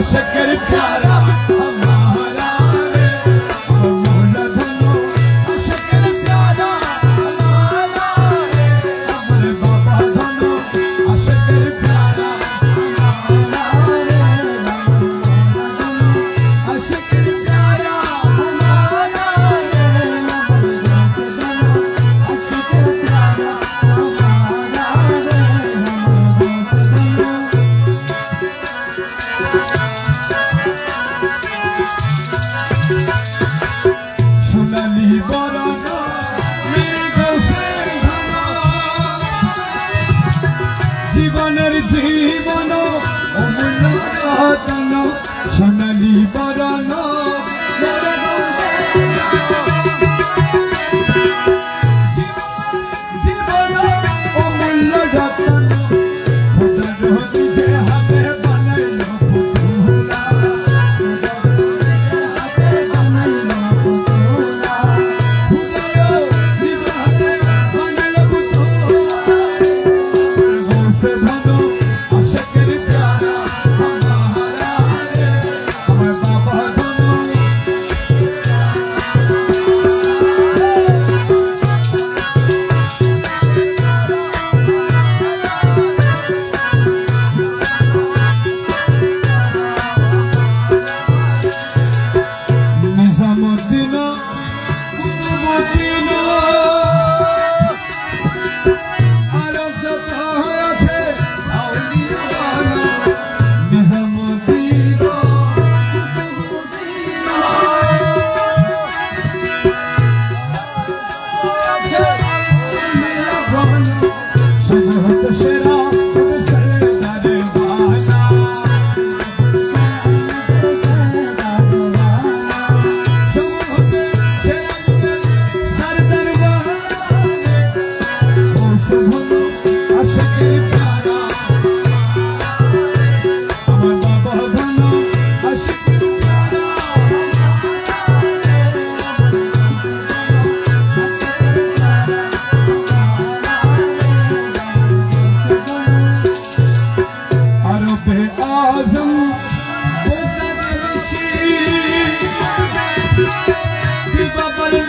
आशिकर प्यारा हमारा रे मौला धनो आशिकर प्यारा हमारा रे अमर बाबा धनो आशिकर प्यारा हमारा रे आशिकर प्यारा हमारा रे आशिकर प्यारा हमारा रे সোনালি বরণ জীবনের জীবন অমূল্য রতন সোনালি বরণ জীবন অমূল্য রতন হাতে বানাইল পুতুলা Mudina, Mudina, Arab jata hoye Saudiana, Nizamudina, Mudina, Subhat shera, Sardar bana.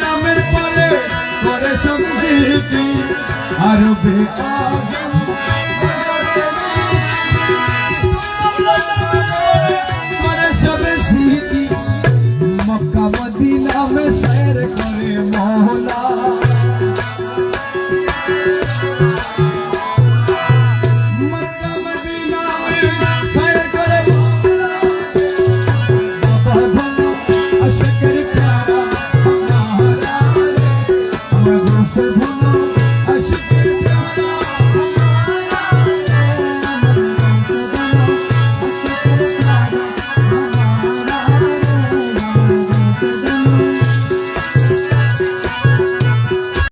নামের পরে করে সংগীতি আরবে আজম